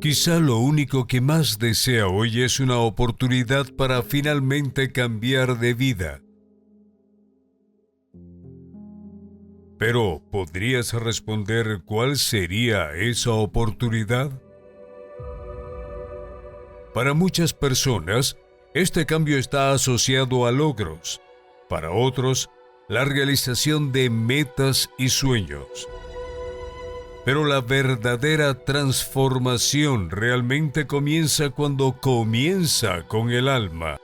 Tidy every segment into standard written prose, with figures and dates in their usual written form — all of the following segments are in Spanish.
Quizá lo único que más desea hoy es una oportunidad para finalmente cambiar de vida. Pero, ¿podrías responder cuál sería esa oportunidad? Para muchas personas, este cambio está asociado a logros. Para otros, la realización de metas y sueños. Pero la verdadera transformación realmente comienza cuando comienza con el alma.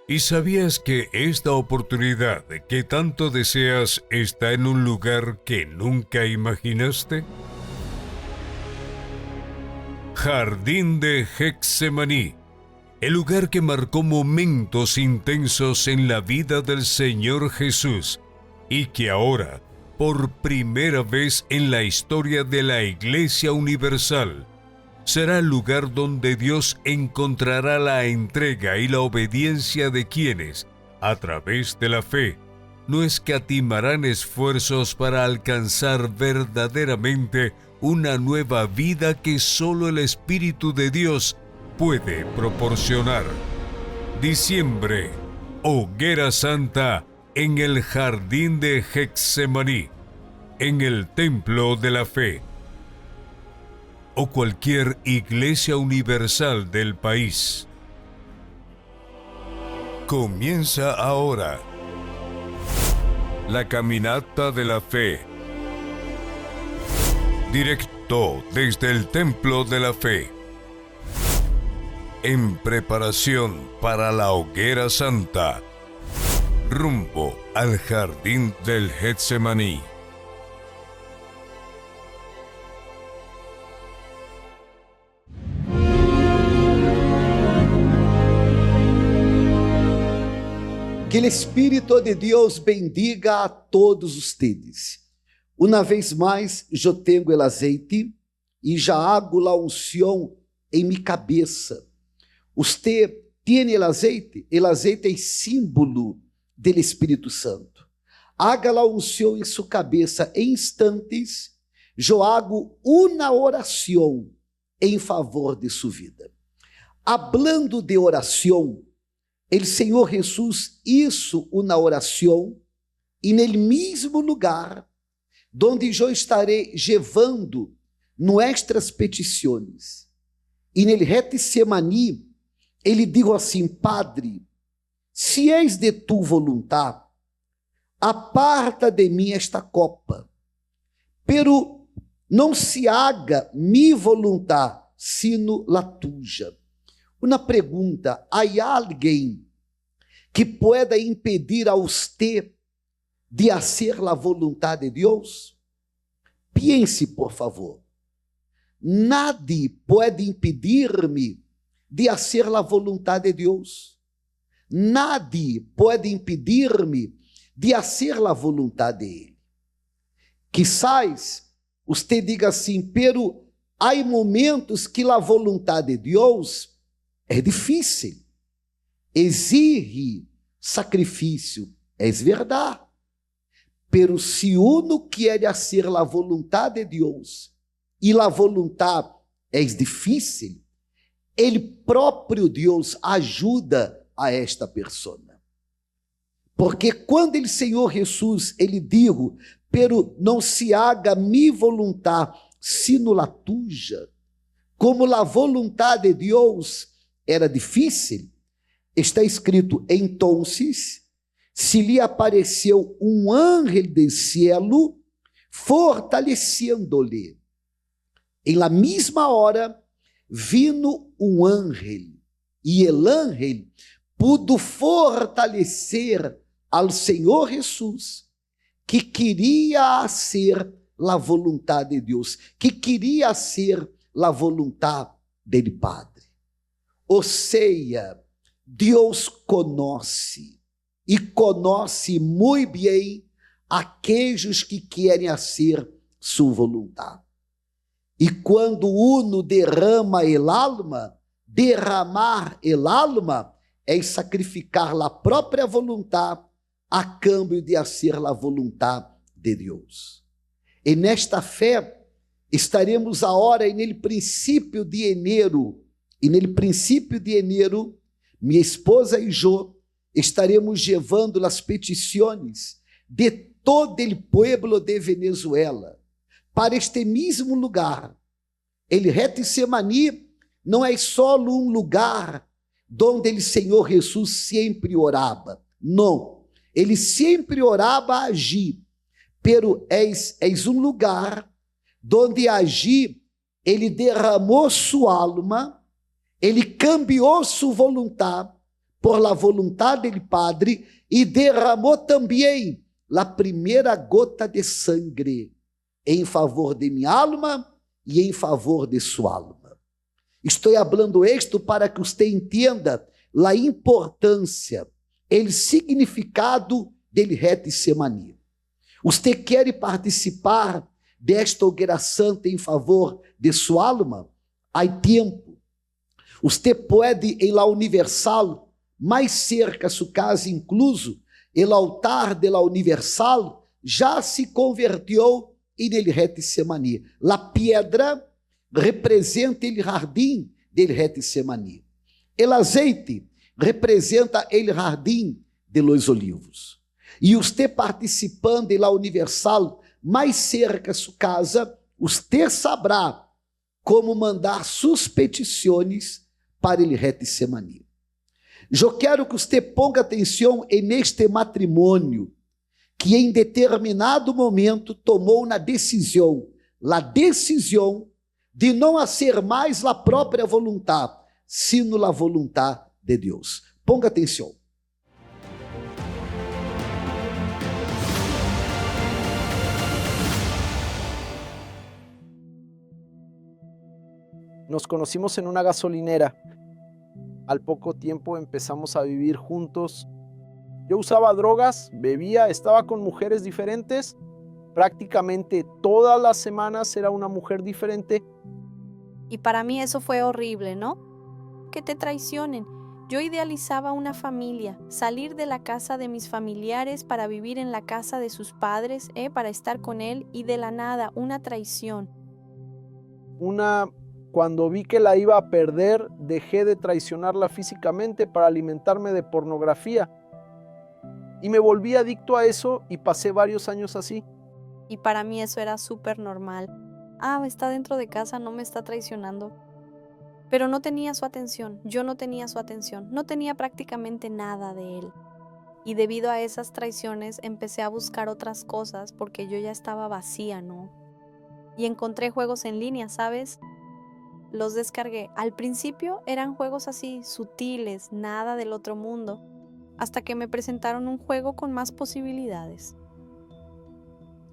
¿Y sabías que esta oportunidad que tanto deseas está en un lugar que nunca imaginaste? Jardín de Getsemaní, el lugar que marcó momentos intensos en la vida del Señor Jesús y que ahora, por primera vez en la historia de la Iglesia Universal, será el lugar donde Dios encontrará la entrega y la obediencia de quienes, a través de la fe, no escatimarán esfuerzos para alcanzar verdaderamente una nueva vida que solo el Espíritu de Dios puede proporcionar. Diciembre, Hoguera Santa en el Jardín de Getsemaní, en el Templo de la Fe, o cualquier iglesia universal del país. Comienza ahora la Caminata de la Fe, directo desde el Templo de la Fe, en preparación para la Hoguera Santa, rumbo al Jardín del Getsemaní. Que o Espírito de Deus bendiga a todos ustedes. Uma vez mais, eu tenho o azeite e já hago a unção em minha cabeça. Usted tem o azeite? O azeite é símbolo do Espírito Santo. Haga a unção em sua cabeça em instantes. Eu hago uma oração em favor de sua vida. Hablando de oração, o Senhor Jesus hizo uma oração e no mesmo lugar donde eu estarei levando nossas petições. E no Getsemaní, ele dijo assim: Padre, se és de tu voluntad, aparta de mim esta copa, pero não se haga mi voluntad, sino la tuya. Uma pergunta: há alguém que pueda impedir a você de fazer a vontade de Deus? Pense, por favor. Nadie pode impedir-me de fazer a vontade de Deus. Nadie pode impedir-me de fazer a vontade dele. Quizás você diga assim: pero há momentos que a vontade de Deus é difícil, exige sacrifício, é verdade. Pero se uno quiere hacer a vontade de Deus e a vontade é difícil, ele próprio Deus ajuda a esta persona. Porque quando o Senhor Jesus, ele dijo: pero não se haga mi voluntad, sino la tuya. Como a vontade de Deus era difícil, está escrito: entonces, se lhe apareceu um ángel do cielo, fortaleciendo-lhe. Em la mesma hora, vino um ángel, e el ángel pudo fortalecer ao Senhor Jesus, que queria hacer a vontade de Deus, que queria hacer a vontade dele Padre. Ou seja, Deus conoce, e conoce muito bem aqueles que querem fazer sua vontade. E quando uno derrama el alma, derramar el alma é sacrificar a própria vontade a cambio de fazer a vontade de Deus. E nesta fé, estaremos agora e nele princípio de janeiro, minha esposa e eu estaremos levando as petições de todo o pueblo de Venezuela para este mesmo lugar. El Getsemaní não é só um lugar donde o Senhor Jesus sempre orava. Não, ele sempre orava allí, pero és um lugar donde allí ele derramou sua alma, ele cambiou sua vontade por la vontade do Padre e derramou também a primeira gota de sangue em favor de minha alma e em favor de sua alma. Estou falando isto para que você entenda a importância, o significado del Getsemaní. Você quer participar desta hogueira santa em favor de sua alma? Há tempo. Você pode ir lá Universal, mais cerca sua casa incluso, o altar de la Universal já se convertiu em el Getsemaní. La piedra representa o jardim del Getsemaní. El azeite representa o jardim de los olivos. E você participando da Universal, mais cerca sua casa, você saberá como mandar suas petições para o Getsemaní. Eu quero que você ponga atenção neste matrimônio que em determinado momento tomou a decisão de não fazer mais a própria vontade, sino a vontade de Deus. Ponga atenção. Nos conocimos en una gasolinera. Al poco tiempo empezamos a vivir juntos. Yo usaba drogas, bebía, estaba con mujeres diferentes. Prácticamente todas las semanas era una mujer diferente. Y para mí eso fue horrible, ¿no? Que te traicionen. Yo idealizaba una familia, salir de la casa de mis familiares para vivir en la casa de sus padres, para estar con él, y de la nada, una traición. Cuando vi que la iba a perder, dejé de traicionarla físicamente para alimentarme de pornografía. Y me volví adicto a eso y pasé varios años así. Y para mí eso era súper normal. Está dentro de casa, no me está traicionando. Pero no tenía su atención, yo no tenía su atención, no tenía prácticamente nada de él. Y debido a esas traiciones empecé a buscar otras cosas porque yo ya estaba vacía, ¿no? Y encontré juegos en línea, ¿sabes? Los descargué. Al principio eran juegos así, sutiles, nada del otro mundo, hasta que me presentaron un juego con más posibilidades.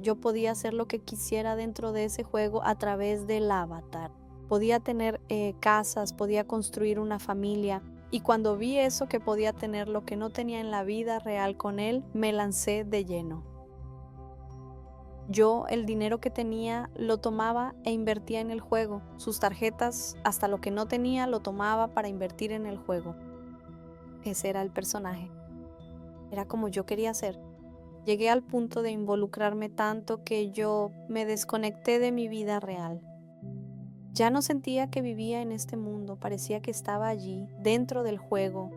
Yo podía hacer lo que quisiera dentro de ese juego a través del avatar. Podía tener casas, podía construir una familia, y cuando vi eso, que podía tener lo que no tenía en la vida real con él, me lancé de lleno. Yo el dinero que tenía lo tomaba e invertía en el juego. Sus tarjetas, hasta lo que no tenía, lo tomaba para invertir en el juego. Ese era el personaje. Era como yo quería ser. Llegué al punto de involucrarme tanto que yo me desconecté de mi vida real. Ya no sentía que vivía en este mundo, parecía que estaba allí, dentro del juego,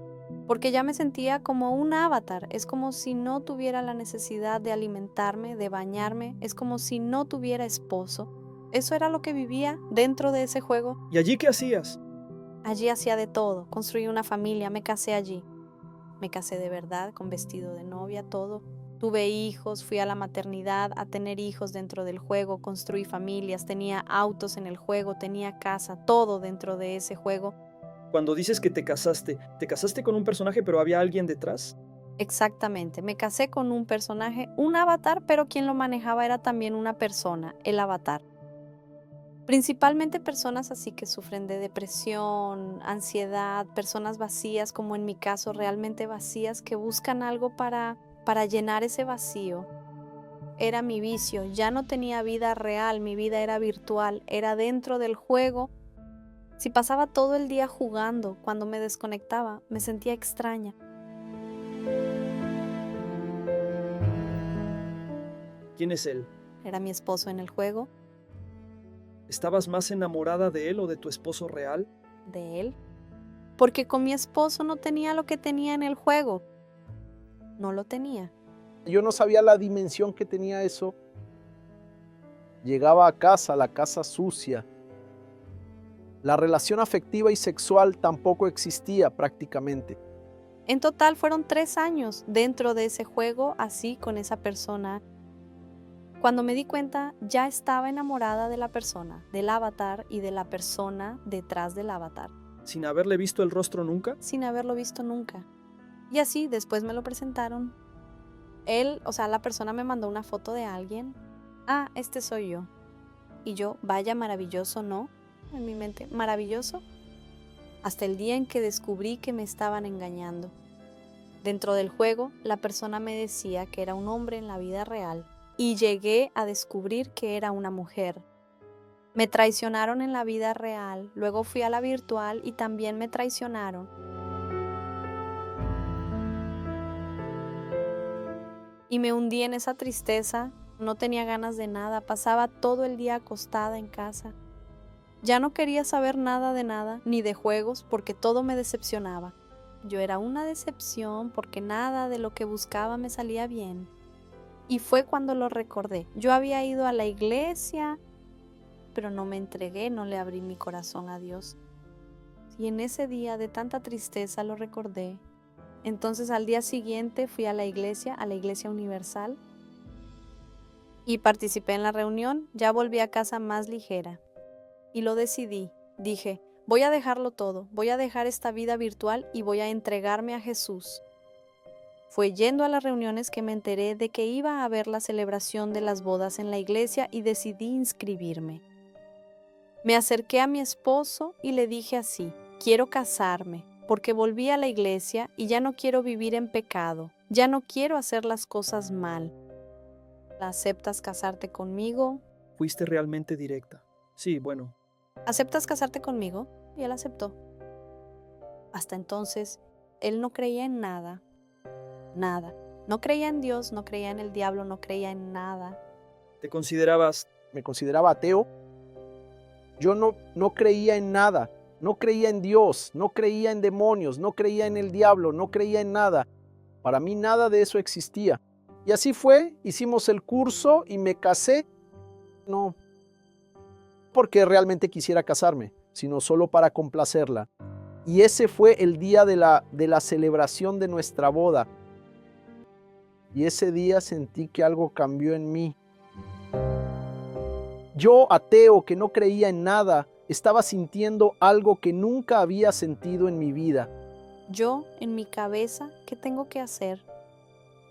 porque ya me sentía como un avatar. Es como si no tuviera la necesidad de alimentarme, de bañarme, es como si no tuviera esposo. Eso era lo que vivía dentro de ese juego. ¿Y allí qué hacías? Allí hacía de todo, construí una familia, me casé allí. Me casé de verdad, con vestido de novia, todo. Tuve hijos, fui a la maternidad a tener hijos dentro del juego, construí familias, tenía autos en el juego, tenía casa, todo dentro de ese juego. Cuando dices que te casaste con un personaje pero había alguien detrás. Exactamente, me casé con un personaje, un avatar, pero quien lo manejaba era también una persona, el avatar. Principalmente personas así que sufren de depresión, ansiedad, personas vacías, como en mi caso, realmente vacías, que buscan algo para llenar ese vacío. Era mi vicio, ya no tenía vida real, mi vida era virtual, era dentro del juego. Si pasaba todo el día jugando, cuando me desconectaba, me sentía extraña. ¿Quién es él? Era mi esposo en el juego. ¿Estabas más enamorada de él o de tu esposo real? De él. Porque con mi esposo no tenía lo que tenía en el juego. No lo tenía. Yo no sabía la dimensión que tenía eso. Llegaba a casa, la casa sucia. La relación afectiva y sexual tampoco existía prácticamente. En total fueron 3 años dentro de ese juego, así con esa persona. Cuando me di cuenta, ya estaba enamorada de la persona, del avatar y de la persona detrás del avatar, ¿Sin haberle visto el rostro nunca? sin haberlo visto nunca. Y así, después me lo presentaron. Él, la persona me mandó una foto de alguien. Ah, este soy yo. Y yo, vaya maravilloso, ¿no? En mi mente, maravilloso. Hasta el día en que descubrí que me estaban engañando. Dentro del juego, la persona me decía que era un hombre en la vida real y llegué a descubrir que era una mujer. Me traicionaron en la vida real, luego fui a la virtual y también me traicionaron. Y me hundí en esa tristeza, no tenía ganas de nada, pasaba todo el día acostada en casa. Ya no quería saber nada de nada, ni de juegos, porque todo me decepcionaba. Yo era una decepción porque nada de lo que buscaba me salía bien. Y fue cuando lo recordé. Yo había ido a la iglesia, pero no me entregué, no le abrí mi corazón a Dios. Y en ese día de tanta tristeza lo recordé. Entonces al día siguiente fui a la iglesia universal, y participé en la reunión. Ya volví a casa más ligera. Y lo decidí. Dije, voy a dejarlo todo, voy a dejar esta vida virtual y voy a entregarme a Jesús. Fue yendo a las reuniones que me enteré de que iba a haber la celebración de las bodas en la iglesia y decidí inscribirme. Me acerqué a mi esposo y le dije así, quiero casarme, porque volví a la iglesia y ya no quiero vivir en pecado, ya no quiero hacer las cosas mal. ¿Aceptas casarte conmigo? Fuiste realmente directa. Sí, bueno. ¿Aceptas casarte conmigo? Y él aceptó. Hasta entonces, él no creía en nada. Nada. No creía en Dios, no creía en el diablo, no creía en nada. ¿Te considerabas? Me consideraba ateo. Yo no creía en nada. No creía en Dios, no creía en demonios, no creía en el diablo, no creía en nada. Para mí nada de eso existía. Y así fue, hicimos el curso y me casé. No porque realmente quisiera casarme, sino solo para complacerla. Y ese fue el día de la celebración de nuestra boda. Y ese día sentí que algo cambió en mí. Yo, ateo, que no creía en nada, estaba sintiendo algo que nunca había sentido en mi vida. Yo, en mi cabeza, ¿qué tengo que hacer?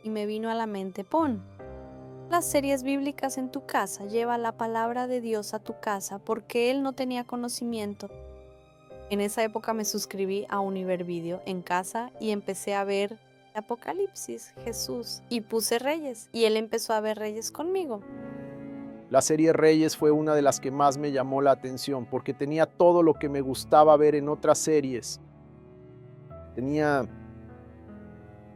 Y me vino a la mente, pon las series bíblicas en tu casa, lleva la palabra de Dios a tu casa, porque él no tenía conocimiento. En esa época me suscribí a Univervideo en casa y empecé a ver Apocalipsis, Jesús, y puse Reyes, y él empezó a ver Reyes conmigo. La serie Reyes fue una de las que más me llamó la atención, porque tenía todo lo que me gustaba ver en otras series. Tenía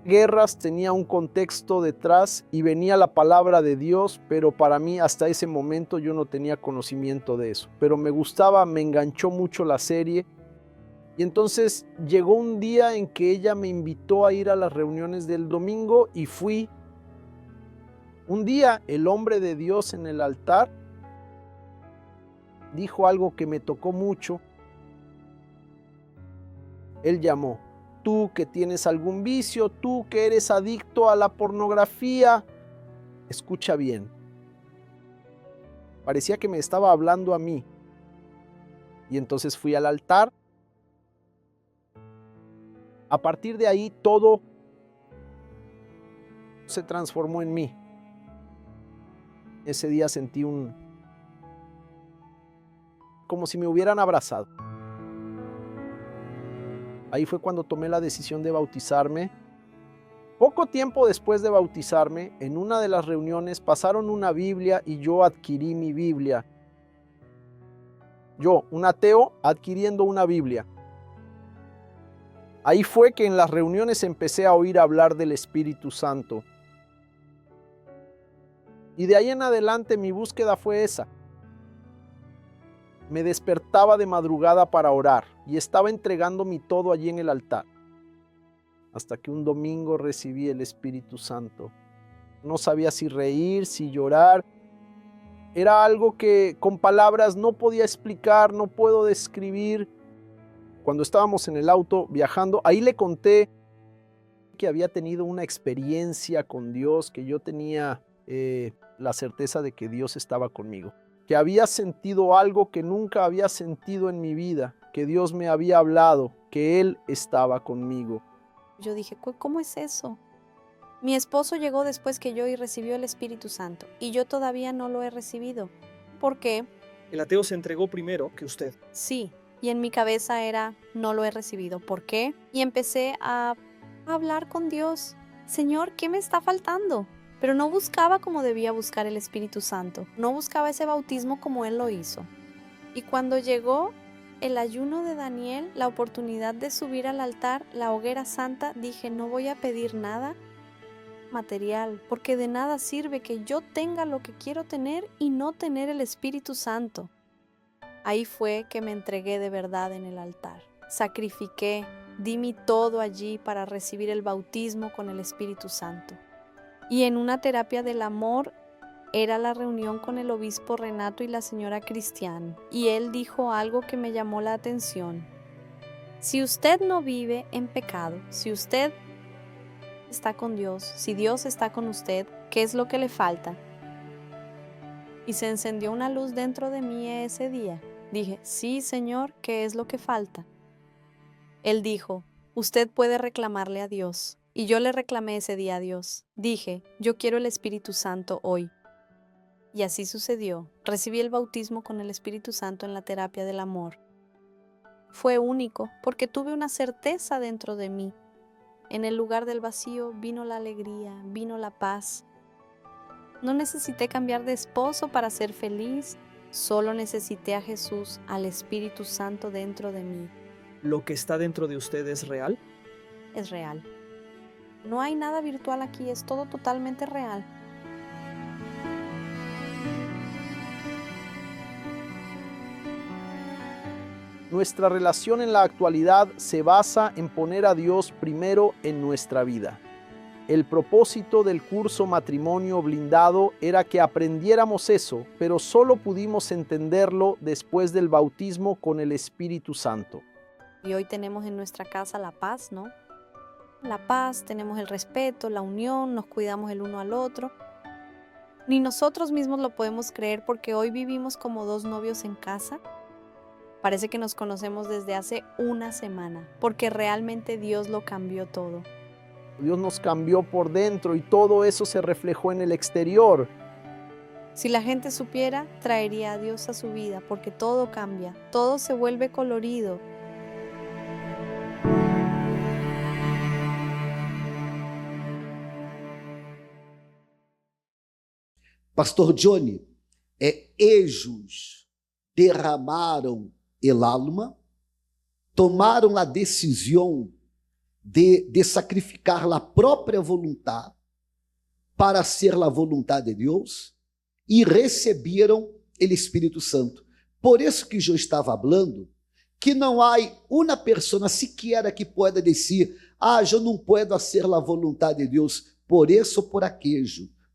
guerras, tenía un contexto detrás y venía la palabra de Dios, pero para mí hasta ese momento yo no tenía conocimiento de eso. Pero me gustaba, me enganchó mucho la serie. Y entonces llegó un día en que ella me invitó a ir a las reuniones del domingo y fui. Un día el hombre de Dios en el altar dijo algo que me tocó mucho. Él llamó: tú que tienes algún vicio, tú que eres adicto a la pornografía, escucha bien. Parecía que me estaba hablando a mí. Y entonces fui al altar. A partir de ahí todo se transformó en mí. Ese día sentí como si me hubieran abrazado. Ahí fue cuando tomé la decisión de bautizarme. Poco tiempo después de bautizarme, en una de las reuniones pasaron una Biblia y yo adquirí mi Biblia. Yo, un ateo, adquiriendo una Biblia. Ahí fue que en las reuniones empecé a oír hablar del Espíritu Santo. Y de ahí en adelante mi búsqueda fue esa. Me despertaba de madrugada para orar y estaba entregando mi todo allí en el altar. Hasta que un domingo recibí el Espíritu Santo. No sabía si reír, si llorar. Era algo que con palabras no podía explicar, no puedo describir. Cuando estábamos en el auto viajando, ahí le conté que había tenido una experiencia con Dios, que yo tenía la certeza de que Dios estaba conmigo, que había sentido algo que nunca había sentido en mi vida, que Dios me había hablado, que Él estaba conmigo. Yo dije, ¿cómo es eso? Mi esposo llegó después que yo y recibió el Espíritu Santo, y yo todavía no lo he recibido. ¿Por qué? El ateo se entregó primero que usted. Sí, y en mi cabeza era, no lo he recibido. ¿Por qué? Y empecé a hablar con Dios. Señor, ¿qué me está faltando? Pero no buscaba como debía buscar el Espíritu Santo. No buscaba ese bautismo como Él lo hizo. Y cuando llegó el ayuno de Daniel, la oportunidad de subir al altar, la hoguera santa, dije, no voy a pedir nada material, porque de nada sirve que yo tenga lo que quiero tener y no tener el Espíritu Santo. Ahí fue que me entregué de verdad en el altar. Sacrifiqué, di mi todo allí para recibir el bautismo con el Espíritu Santo. Y en una terapia del amor era la reunión con el obispo Renato y la señora Cristian, y él dijo algo que me llamó la atención. Si usted no vive en pecado, si usted está con Dios, si Dios está con usted, ¿qué es lo que le falta? Y se encendió una luz dentro de mí ese día. Dije, sí, Señor, ¿qué es lo que falta? Él dijo, usted puede reclamarle a Dios. Y yo le reclamé ese día a Dios. Dije, yo quiero el Espíritu Santo hoy. Y así sucedió. Recibí el bautismo con el Espíritu Santo en la terapia del amor. Fue único porque tuve una certeza dentro de mí. En el lugar del vacío vino la alegría, vino la paz. No necesité cambiar de esposo para ser feliz, solo necesité a Jesús, al Espíritu Santo dentro de mí. ¿Lo que está dentro de usted es real? Es real. No hay nada virtual aquí, es todo totalmente real. Nuestra relación en la actualidad se basa en poner a Dios primero en nuestra vida. El propósito del curso Matrimonio Blindado era que aprendiéramos eso, pero solo pudimos entenderlo después del bautismo con el Espíritu Santo. Y hoy tenemos en nuestra casa la paz, ¿no? La paz, tenemos el respeto, la unión, nos cuidamos el uno al otro. Ni nosotros mismos lo podemos creer porque hoy vivimos como dos novios en casa. Parece que nos conocemos desde hace una semana, porque realmente Dios lo cambió todo. Dios nos cambió por dentro y todo eso se reflejó en el exterior. Si la gente supiera, traería a Dios a su vida, porque todo cambia, todo se vuelve colorido. Pastor Johnny, ellos derramaram el alma, tomaram a decisão de sacrificar a própria vontade para ser a vontade de Deus e receberam o Espírito Santo. Por isso que eu estava falando que não há uma pessoa sequer que pueda dizer, eu não posso fazer a vontade de Deus por isso ou por aquilo,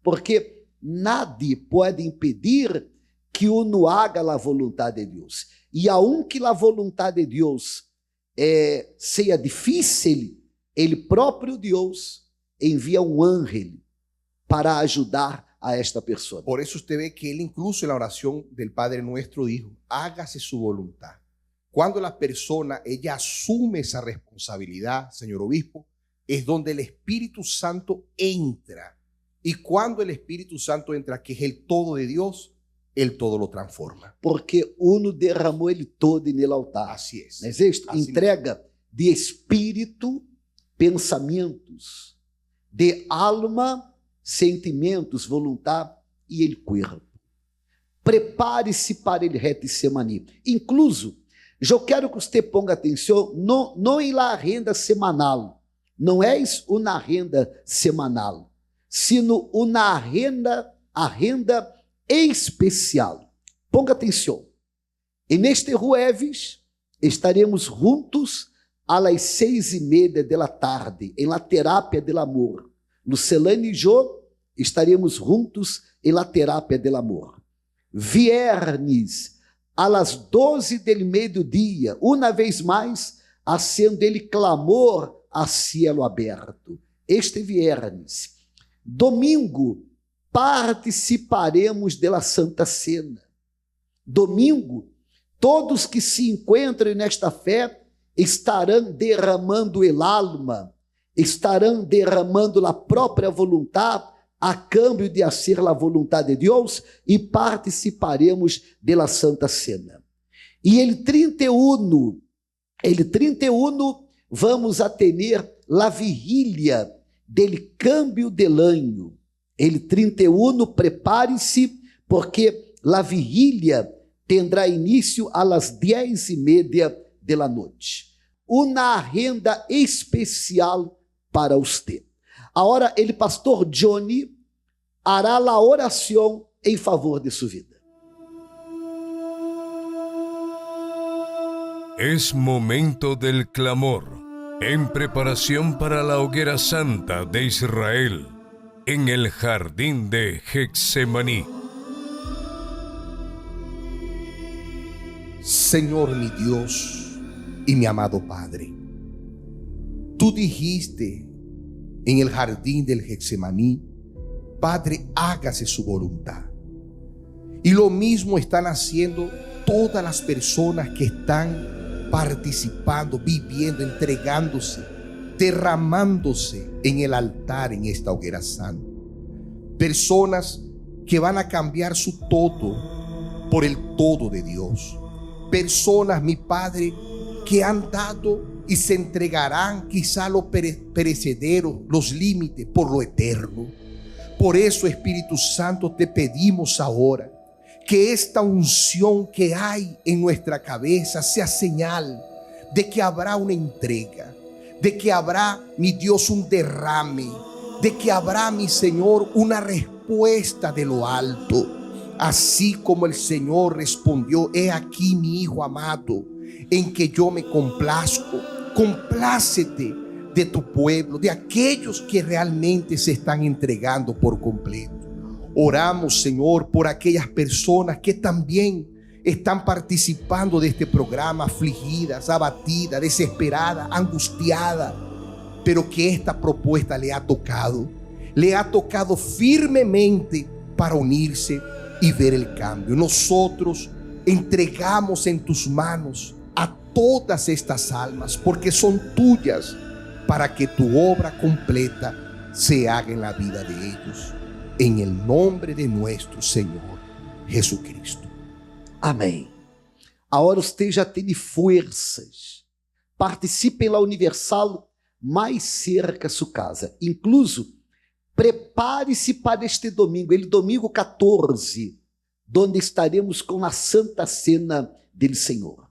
porque nadie pode impedir que uno haga a vontade de Deus. E aunque a vontade de Deus seja difícil, ele próprio Deus envia ángel para ajudar a esta pessoa. Por eso usted ve que él incluso en la oración del Padre Nuestro dijo, hágase su voluntad. Cuando la persona, ella asume esa responsabilidad, señor obispo, es donde el Espíritu Santo entra. Y cuando el Espíritu Santo entra, que es el todo de Dios, Él todo lo transforma. Porque uno derramou ele todo no altar. Así es. Não é isso? Assim Entrega de espírito, pensamentos, de alma, sentimentos, vontade e ele corpo. Prepare-se para ele Getsemani. Incluso, eu quero que você ponga atenção, não em la renda semanal. Não é uma renda semanal, sino uma renda especial. Ponga atenção. En este jueves estaremos juntos a las 6:30 da tarde, em la terapia del amor. Lucelane e eu estaremos juntos em la terapia del amor. Viernes, a las 12 del meio-dia, uma vez mais, acendo ele clamor a cielo aberto. Este viernes. Domingo, participaremos da Santa Cena. Domingo, todos que se encontram nesta fé estarão derramando el alma, estarão derramando a própria vontade a câmbio de hacer a vontade de Deus e participaremos da Santa Cena. E el 31, vamos a ter a vigília del câmbio del año. El 31, prepare-se, porque a vigília tendrá início a las 10:30 da noite. Uma agenda especial para você. Agora, o pastor Johnny hará a oração em favor de sua vida. Es momento del clamor, en preparación para la hoguera santa de Israel, en el jardín de Getsemaní. Señor mi Dios y mi amado Padre, tú dijiste en el jardín del Getsemaní, Padre, hágase su voluntad. Y lo mismo están haciendo todas las personas que están participando, viviendo, entregándose, derramándose en el altar en esta hoguera santa. Personas que van a cambiar su todo por el todo de Dios. Personas, mi Padre, que han dado y se entregarán quizá lo perecedero, los límites por lo eterno. Por eso, Espíritu Santo, te pedimos ahora que esta unción que hay en nuestra cabeza sea señal de que habrá una entrega, de que habrá, mi Dios, un derrame, de que habrá, mi Señor, una respuesta de lo alto. Así como el Señor respondió: he aquí mi Hijo amado, en que yo me complazco. Complácete de tu pueblo, de aquellos que realmente se están entregando por completo. Oramos, Señor, por aquellas personas que también están participando de este programa, afligidas, abatidas, desesperadas, angustiadas, pero que esta propuesta le ha tocado firmemente para unirse y ver el cambio. Nosotros entregamos en tus manos a todas estas almas, porque son tuyas, para que tu obra completa se haga en la vida de ellos. En el nombre de nuestro Señor Jesucristo. Amém. Agora você já tem forças. Participe lá Universal mais cerca a sua casa. Incluso, prepare-se para este domingo, ele domingo 14, onde estaremos com a Santa Cena do Senhor.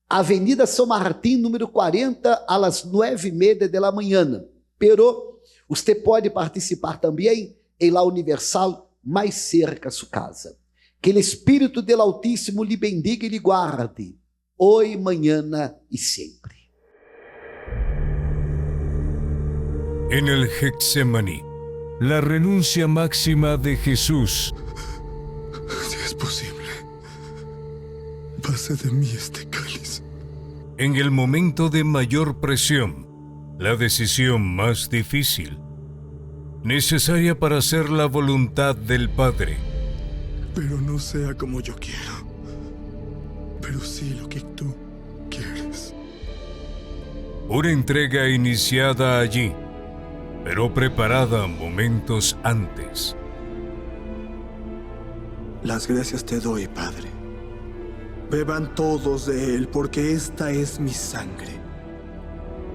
Avenida São Martim, número 40, às 9:30 da manhã. Pero você pode participar também em La Universal mais cerca a sua casa. Que o Espírito do Altíssimo lhe bendiga e lhe guarde, hoje, mañana e sempre. En el Getsemaní, la renuncia máxima de Jesús. Si es posible, pase de mí este cáliz. En el momento de mayor presión, la decisión más difícil, necesaria para hacer la voluntad del Padre. Pero no sea como yo quiero, pero sí lo que tú quieres. Una entrega iniciada allí, pero preparada momentos antes. Las gracias te doy, Padre. Beban todos de él, porque esta es mi sangre.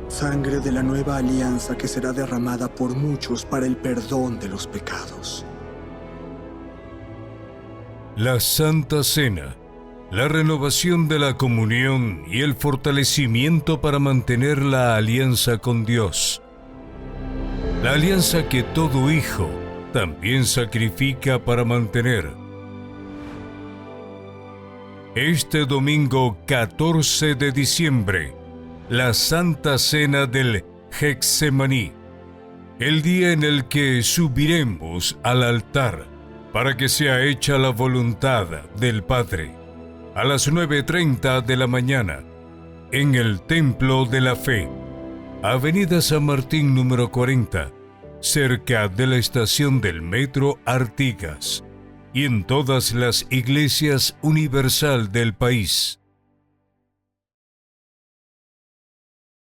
Sangre de la nueva alianza que será derramada por muchos para el perdón de los pecados. La Santa Cena, la renovación de la comunión y el fortalecimiento para mantener la alianza con Dios. La alianza que todo hijo también sacrifica para mantener. Este domingo 14 de diciembre, la Santa Cena del Getsemaní, el día en el que subiremos al altar para que sea hecha la voluntad del Padre, a las 9:30 de la mañana, en el Templo de la Fe, Avenida San Martín número 40, cerca de la estación del Metro Artigas, y en todas las iglesias universal del país.